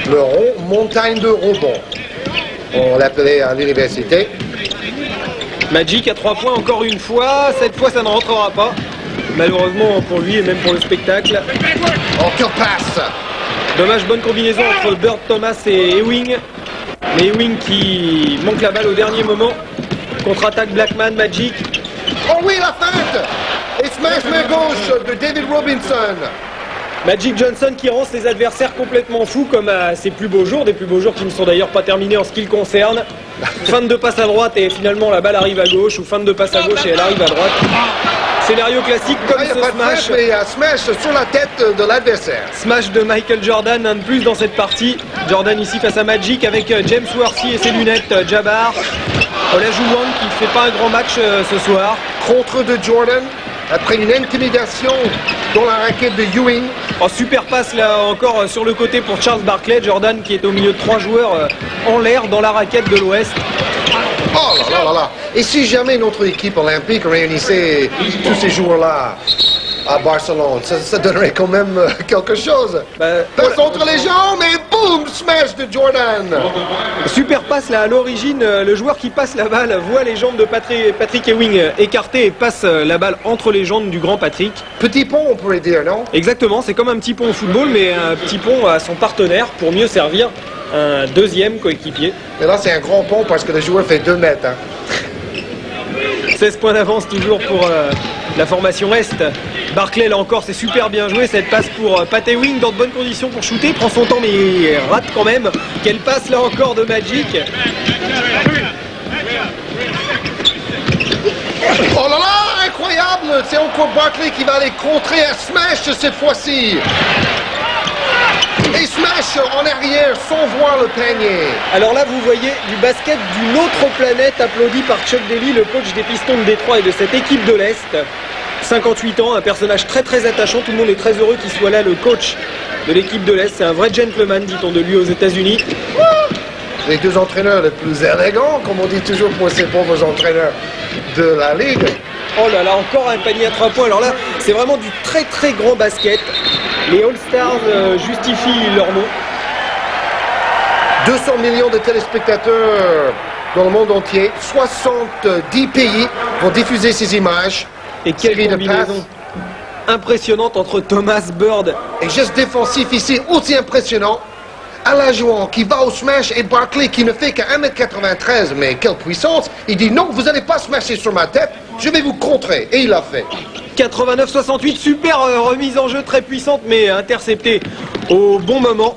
Le montagne de rebonds. On l'appelait à l'université.
Magic à 3 points encore une fois. Cette fois, ça ne rentrera pas. Malheureusement pour lui et même pour le spectacle.
Oh, quelle passe!
Dommage, bonne combinaison entre Bird, Thomas et Ewing. Mais Ewing qui manque la balle au dernier moment. Contre-attaque Blackman, Magic.
Oh oui, la feinte! Et smash main gauche de David Robinson.
Magic Johnson qui rend ses adversaires complètement fous comme à ses plus beaux jours, des plus beaux jours qui ne sont d'ailleurs pas terminés en ce qui le concerne. Feinte de passe à droite et finalement la balle arrive à gauche, ou feinte de passe à gauche et elle arrive à droite. Scénario classique comme ce smash.
Mais il y a smash sur la tête de l'adversaire.
Smash de Michael Jordan, un de plus dans cette partie. Jordan ici face à Magic avec James Worthy et ses lunettes, Jabbar. Olajuwon qui ne fait pas un grand match ce soir.
Contre de Jordan. Après une intimidation dans la raquette de Ewing.
Oh, super passe là encore sur le côté pour Charles Barkley. Jordan qui est au milieu de 3 joueurs en l'air dans la raquette de l'Ouest.
Oh là là là là. Et si jamais notre équipe olympique réunissait tous ces joueurs-là à Barcelone, ça donnerait quand même quelque chose. Passe entre les jambes et boum, smash de Jordan.
Super passe là à l'origine, le joueur qui passe la balle voit les jambes de Patrick Ewing écartées et passe la balle entre les jambes du grand Patrick.
Petit pont on pourrait dire, non?
Exactement, c'est comme un petit pont au football mais un petit pont à son partenaire pour mieux servir un deuxième coéquipier.
Et là c'est un grand pont parce que le joueur fait 2 mètres.
16 points d'avance toujours pour la formation Est. Barclay là encore c'est super bien joué, cette passe pour Pat Ewing dans de bonnes conditions pour shooter, prend son temps mais il rate quand même. Quelle passe là encore de Magic.
Oh là là, incroyable. C'est encore Barkley qui va aller contrer un smash cette fois-ci. Et smash en arrière sans voir le panier.
Alors là vous voyez du basket d'une autre planète applaudi par Chuck Daly, le coach des Pistons de Détroit et de cette équipe de l'Est. 58 ans, un personnage très très attachant, tout le monde est très heureux qu'il soit là, le coach de l'équipe de l'Est. C'est un vrai gentleman, dit-on de lui aux États-Unis.
Les 2 entraîneurs les plus élégants, comme on dit toujours pour ces pauvres entraîneurs de la Ligue.
Oh là là, encore un panier à 3 points. Alors là, c'est vraiment du très très grand basket. Les All-Stars justifient leur nom.
200 millions de téléspectateurs dans le monde entier. 70 pays vont diffuser ces images.
Et quelle combinaison impressionnante entre Thomas, Bird.
Et geste défensif ici aussi impressionnant. Olajuwon qui va au smash et Barkley qui ne fait qu'à 1m93, mais quelle puissance! Il dit non, vous n'allez pas smasher sur ma tête, je vais vous contrer. Et il l'a fait.
89-68, super remise en jeu très puissante, mais interceptée au bon moment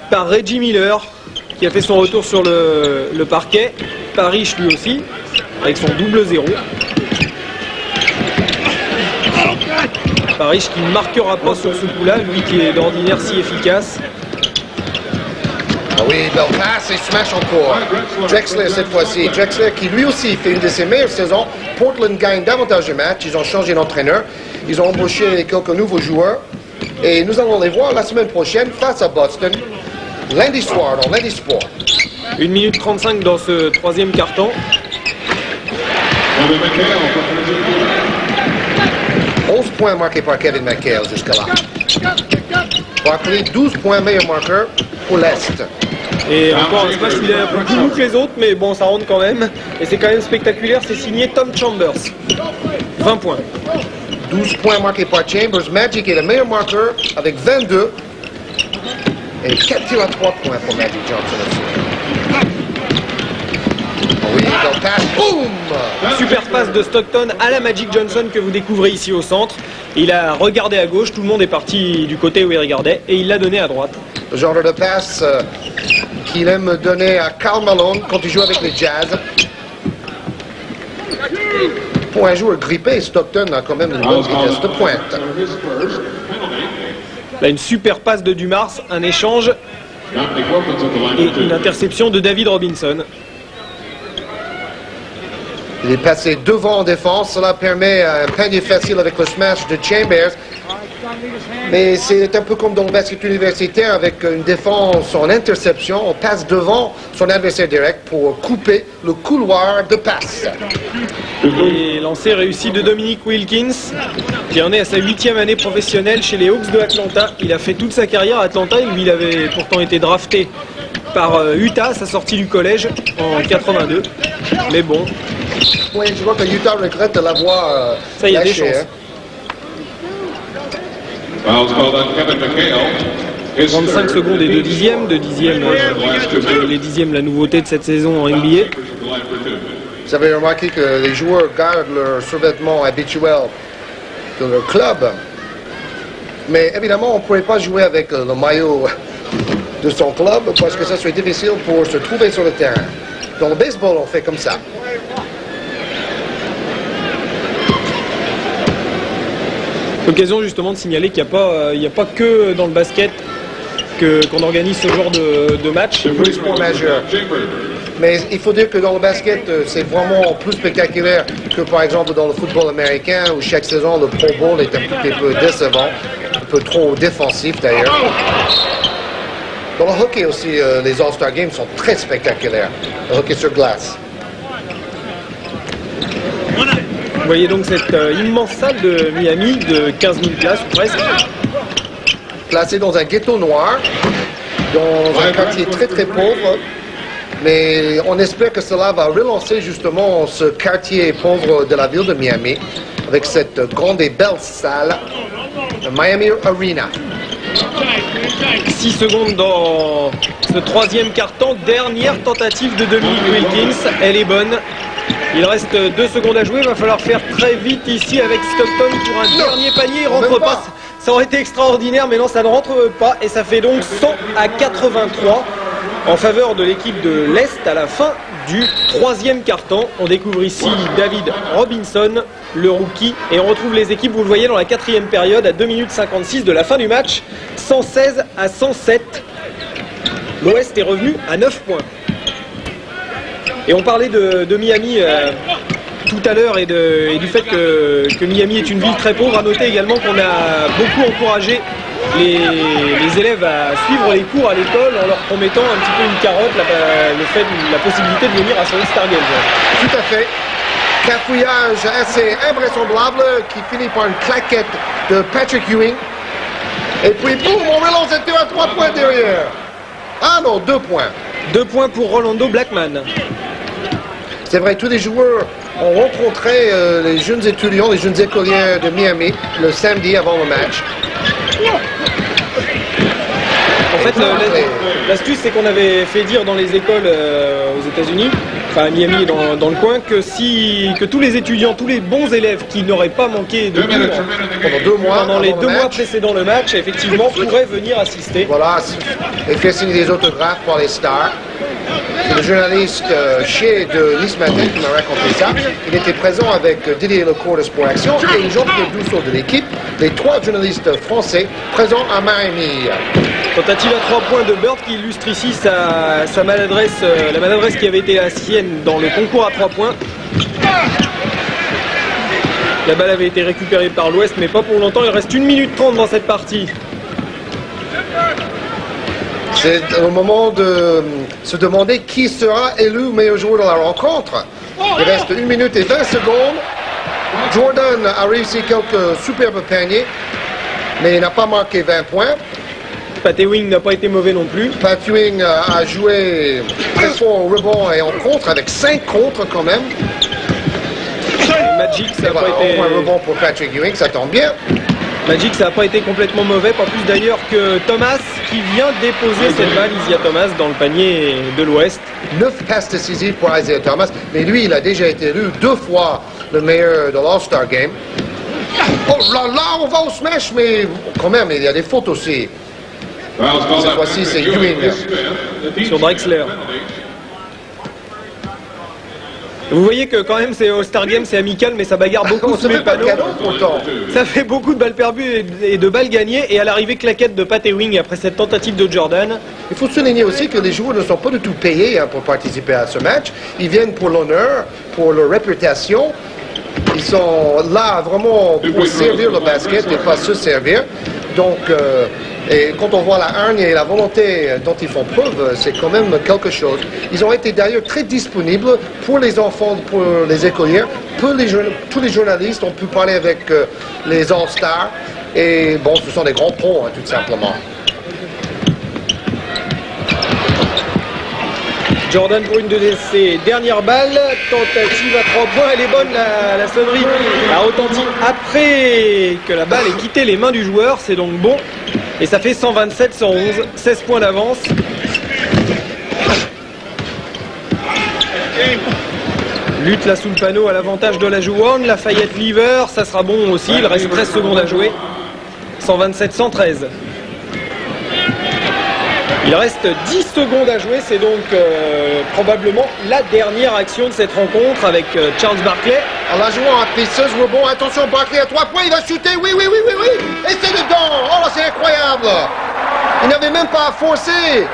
par Reggie Miller, qui a fait son retour sur le parquet. Parrish lui aussi, avec son double 0. Parrish qui ne marquera pas sur ce coup-là, lui qui est d'ordinaire si efficace.
Ah oui, belle passe et smash encore. Drexler cette fois-ci. Drexler qui lui aussi fait une de ses meilleures saisons. Portland gagne davantage de matchs. Ils ont changé d'entraîneur. Ils ont embauché quelques nouveaux joueurs. Et nous allons les voir la semaine prochaine face à Boston. Lundi soir dans Lundi Sport.
1 minute 35 dans ce troisième quart-temps.
11 points marqués par Kevin McHale jusqu'à là. Barkley, 12 points, meilleur marqueur pour l'Est.
Et encore un smash où il est un peu plus lourd que les autres, mais bon, ça rentre quand même. Et c'est quand même spectaculaire, c'est signé Tom Chambers. 20 points.
12 points marqués par Chambers. Magic est le meilleur marqueur avec 22. Et 4 tirs à 3 points pour Magic Johnson aussi. Oui, belle passe, boum!
Super passe de Stockton à la Magic Johnson que vous découvrez ici au centre. Il a regardé à gauche, tout le monde est parti du côté où il regardait et il l'a donné à droite.
Le genre de passe qu'il aime donner à Karl Malone quand il joue avec les Jazz. Pour un joueur grippé, Stockton a quand même une bonne vitesse de pointe.
Là, une super passe de Dumars, un échange et une interception de David Robinson.
Il est passé devant en défense. Cela permet un panier facile avec le smash de Chambers. Mais c'est un peu comme dans le basket universitaire avec une défense en interception. On passe devant son adversaire direct pour couper le couloir de passe.
Et lancé réussi de Dominic Wilkins, qui en est à sa 8e année professionnelle chez les Hawks de Atlanta. Il a fait toute sa carrière à Atlanta. Lui, il avait pourtant été drafté par Utah à sa sortie du collège en 82. Mais bon.
Oui, je vois que Utah regrette de l'avoir
ça y a des
lâché,
chances.
Hein.
35 secondes et 2 dixièmes. 2 dixièmes, les dixièmes, la nouveauté de cette saison en NBA.
Vous avez remarqué que les joueurs gardent leur survêtement habituel de leur club. Mais évidemment, on ne pourrait pas jouer avec le maillot de son club parce que ça serait difficile pour se trouver sur le terrain. Dans le baseball, on fait comme ça.
L'occasion justement de signaler qu'il n'y a pas que dans le basket qu'on organise ce genre de match.
C'est un sport majeur. Mais il faut dire que dans le basket, c'est vraiment plus spectaculaire que par exemple dans le football américain où chaque saison le Pro Bowl est un petit peu décevant, un peu trop défensif d'ailleurs. Dans le hockey aussi, les All-Star Games sont très spectaculaires. Le hockey sur glace.
Vous voyez donc cette immense salle de Miami de 15 000 places presque.
Placé dans un ghetto noir, dans un quartier très très pauvre. Mais on espère que cela va relancer justement ce quartier pauvre de la ville de Miami avec cette grande et belle salle, le Miami Arena.
6 secondes dans ce troisième quart-temps. Dernière tentative de Dominic Wilkins. Elle est bonne. Il reste 2 secondes à jouer. Il va falloir faire très vite ici avec Stockton pour un dernier panier. Il rentre pas. Ça aurait été extraordinaire, mais non, ça ne rentre pas. Et ça fait donc 100-83 en faveur de l'équipe de l'Est à la fin du troisième quart-temps. On découvre ici David Robinson, le rookie. Et on retrouve les équipes, vous le voyez, dans la 4e période à 2 minutes 56 de la fin du match. 116-107. L'Ouest est revenu à 9 points. Et on parlait de Miami tout à l'heure et du fait que Miami est une ville très pauvre. À noter également qu'on a beaucoup encouragé les élèves à suivre les cours à l'école en leur promettant un petit peu une carotte, la possibilité de venir à ce All-Star Game.
Tout à fait. Cafouillage assez invraisemblable qui finit par une claquette de Patrick Ewing. Et puis boum, on relance cette à 3 points derrière. Ah non, 2 points.
2 points pour Rolando Blackman.
C'est vrai, tous les joueurs ont rencontré les jeunes étudiants, les jeunes écoliers de Miami le samedi avant le match.
fait, l'astuce, c'est qu'on avait fait dire dans les écoles aux États-Unis, enfin à Miami et dans le coin, que tous les étudiants, tous les bons élèves qui n'auraient pas manqué de cours pendant les 2 mois précédant le match, effectivement, pourraient venir assister.
Voilà, et faire signer des autographes pour les stars. C'est le journaliste chez de Nice Matin qui m'a raconté ça. Il était présent avec Didier Lecourt de Sport Action et Jean-Pierre Dussault de l'équipe, les 3 journalistes français présents à Miami.
Tentative à 3 points de Bird qui illustre ici sa maladresse, la maladresse qui avait été la sienne dans le concours à 3 points. La balle avait été récupérée par l'Ouest, mais pas pour longtemps. Il reste 1 minute 30 dans cette partie.
C'est le moment de se demander qui sera élu meilleur joueur de la rencontre. Il reste 1 minute et 20 secondes. Jordan a réussi quelques superbes paniers, mais il n'a pas marqué 20 points.
Pat Ewing n'a pas été mauvais non plus.
Pat Ewing a joué très fort au rebond et en contre, avec 5 contre quand même.
Magic, ça n'a pas été...
un rebond pour Patrick Ewing, ça tombe bien.
Magic, ça n'a pas été complètement mauvais, pas plus d'ailleurs que Thomas qui vient déposer cette balle, Isaiah Thomas, dans le panier de l'Ouest.
9 passes décisives pour Isaiah Thomas, mais lui, il a déjà été élu 2 fois le meilleur de l'All-Star Game. Oh là là, on va au smash, mais quand même, il y a des fautes aussi. Cette fois-ci, c'est Ewing.
Sur Drexler. Vous voyez que quand même c'est All-Star Game, c'est amical, mais ça bagarre beaucoup sous les panneaux. Ça fait beaucoup de balles perdues et de balles gagnées. Et à l'arrivée, claquette de Pat Ewing après cette tentative de Jordan.
Il faut souligner aussi que les joueurs ne sont pas du tout payés pour participer à ce match. Ils viennent pour l'honneur, pour leur réputation. Ils sont là vraiment pour servir le basket et pas se servir. Donc, et quand on voit la hargne et la volonté dont ils font preuve, c'est quand même quelque chose. Ils ont été d'ailleurs très disponibles pour les enfants, pour les écoliers, pour tous les journalistes. On peut parler avec les All-Stars. Et bon, ce sont des grands pros, tout simplement.
Jordan pour une de ses dernières balles. Tentative à 3 points. Elle est bonne, la sonnerie a retenti après que la balle ait quitté les mains du joueur. C'est donc bon. Et ça fait 127-111. 16 points d'avance. Lutte là sous le panneau à l'avantage de la Jouan. Lafayette Lever, ça sera bon aussi. Il reste 13 secondes à jouer. 127-113. Il reste 10 secondes à jouer, c'est donc probablement la dernière action de cette rencontre avec Charles Barkley.
Alors la Jouan a pris 16 rebonds, attention Barkley à 3 points, il va shooter, oui, et c'est dedans, oh c'est incroyable. Il n'avait même pas à forcer,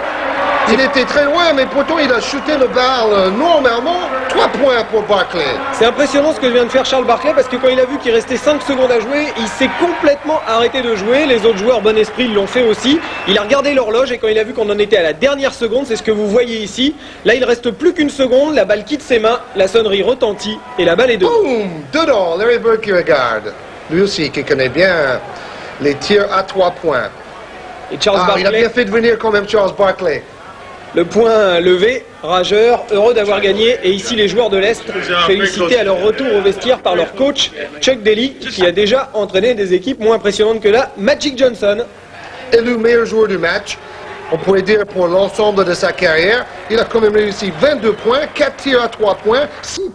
il était très loin, mais pourtant il a shooté le balle normalement, 3 points pour Barkley.
C'est impressionnant ce que vient de faire Charles Barkley, parce que quand il a vu qu'il restait 5 secondes à jouer, il s'est complètement arrêté de jouer. Les autres joueurs bon esprit l'ont fait aussi. Il a regardé l'horloge et quand il a vu qu'on en était à la dernière seconde, c'est ce que vous voyez ici. Là il reste plus qu'une seconde, la balle quitte ses mains, la sonnerie retentit et la balle est dedans.
Boum, dedans, Larry Bird qui regarde. Lui aussi qui connaît bien les tirs à 3 points.
Et Charles Barkley,
il a bien fait de venir quand même Charles Barkley.
Le point levé, rageur, heureux d'avoir gagné. Et ici, les joueurs de l'Est félicités à leur retour au vestiaire par leur coach Chuck Daly, qui a déjà entraîné des équipes moins impressionnantes que la Magic Johnson.
Élu meilleur joueur du match, on pourrait dire pour l'ensemble de sa carrière. Il a quand même réussi 22 points, 4 tirs à 3 points, 6